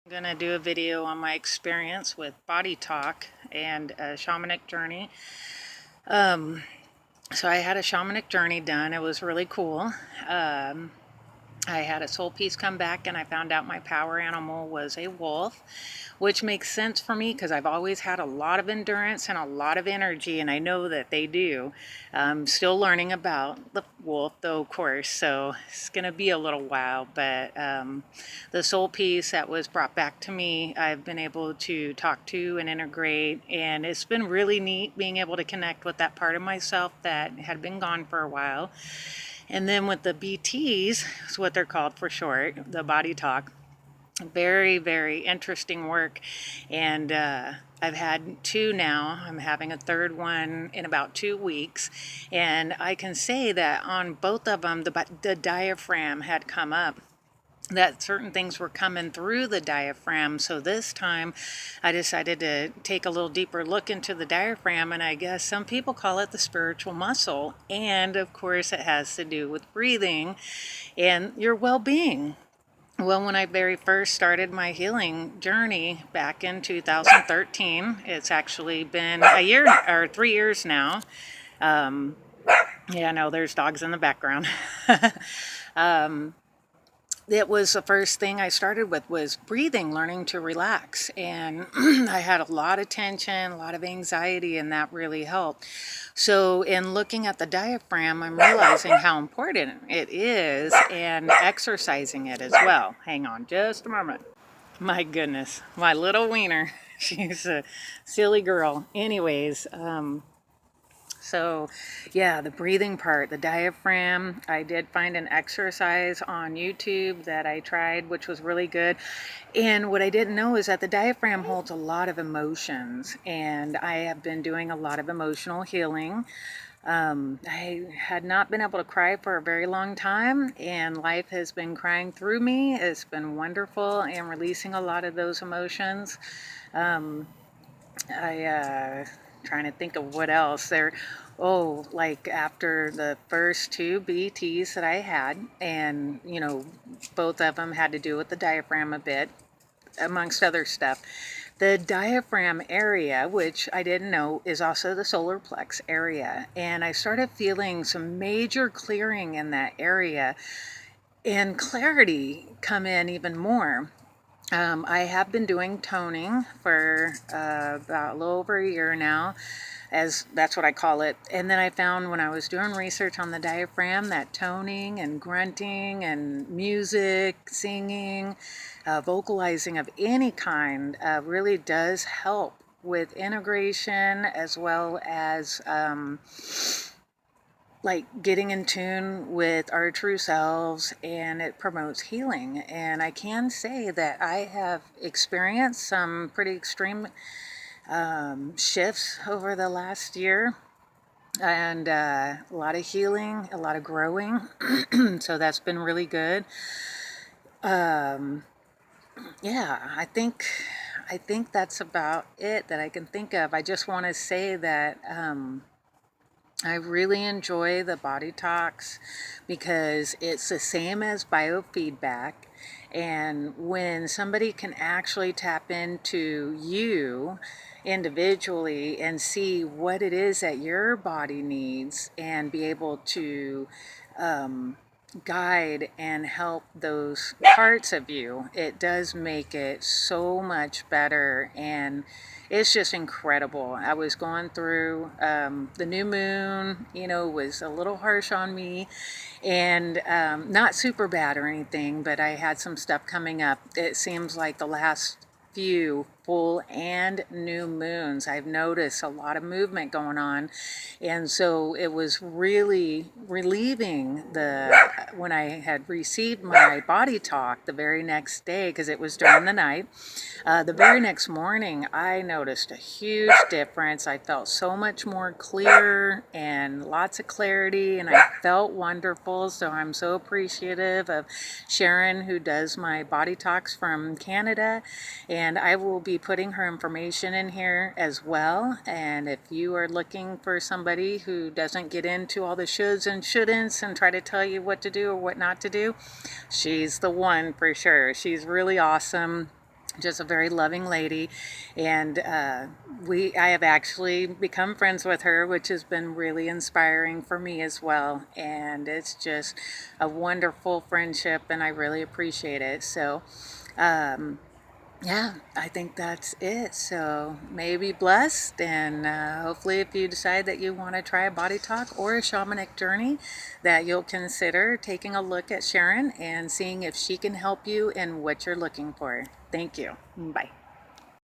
I'm going to do a video on my experience with BodyTalk and a shamanic journey. So I had a shamanic journey done. It was really cool. I had a soul piece come back and I found out my power animal was a wolf, which makes sense for me because I've always had a lot of endurance and a lot of energy, and I know that they do. I'm still learning about the wolf, though, of course, so it's going to be a little while, but the soul piece that was brought back to me, I've been able to talk to and integrate, and it's been really neat being able to connect with that part of myself that had been gone for a while. And then with the BTs, is what they're called for short, the BodyTalk, very, very interesting work. And I've had two now. I'm having a third one in about 2 weeks. And I can say that on both of them, the diaphragm had come up, that certain things were coming through the diaphragm. So this time I decided to take a little deeper look into the diaphragm, and I guess some people call it the spiritual muscle. And of course it has to do with breathing and your well-being. Well, when I very first started my healing journey back in 2013, it's actually been a year or 3 years now. Yeah, no, there's dogs in the background. It was the first thing I started with was breathing, learning to relax. And I had a lot of tension, a lot of anxiety, and that really helped. So in looking at the diaphragm, I'm realizing how important it is and exercising it as well. Hang on just a moment. My goodness, my little wiener. She's a silly girl. Anyways, so, yeah, the breathing part, the diaphragm. I did find an exercise on YouTube that I tried, which was really good. And what I didn't know is that the diaphragm holds a lot of emotions, and I have been doing a lot of emotional healing. I had not been able to cry for a very long time, and life has been crying through me. It's been wonderful and releasing a lot of those emotions. Trying to think of what else there. Oh, like after the first two BTs that I had, and both of them had to do with the diaphragm a bit, amongst other stuff. The diaphragm area, which I didn't know, is also the solar plex area, and I started feeling some major clearing in that area, and clarity come in even more. I have been doing toning for about a little over a year now, as that's what I call it. And then I found when I was doing research on the diaphragm that toning and grunting and music, singing, vocalizing of any kind really does help with integration, as well as like getting in tune with our true selves, and it promotes healing. And I can say that I have experienced some pretty extreme shifts over the last year, and a lot of healing, a lot of growing. So that's been really good. Yeah, I think that's about it that I can think of. I just want to say that I really enjoy the body talks because it's the same as biofeedback. And when somebody can actually tap into you individually and see what it is that your body needs and be able to guide and help those parts of you, it does make it so much better, and it's just incredible. I was going through the new moon, was a little harsh on me, and not super bad or anything, but I had some stuff coming up. It seems like the last few full and new moons, I've noticed a lot of movement going on, and so it was really relieving when I had received my body talk the very next day, because it was during the night. The very next morning I noticed a huge difference. I felt so much more clear and lots of clarity, and I felt wonderful. So I'm so appreciative of Sharon, who does my body talks from Canada, and I will be putting her information in here as well. And if you are looking for somebody who doesn't get into all the shoulds and shouldn'ts and try to tell you what to do or what not to do, she's the one for sure. She's really awesome. just a very loving lady, and I have actually become friends with her, which has been really inspiring for me as well. And it's just a wonderful friendship, and I really appreciate it. So yeah, I think that's it. So maybe blessed, and hopefully, if you decide that you want to try a body talk or a shamanic journey, that you'll consider taking a look at Sharon and seeing if she can help you in what you're looking for. Thank you. Bye.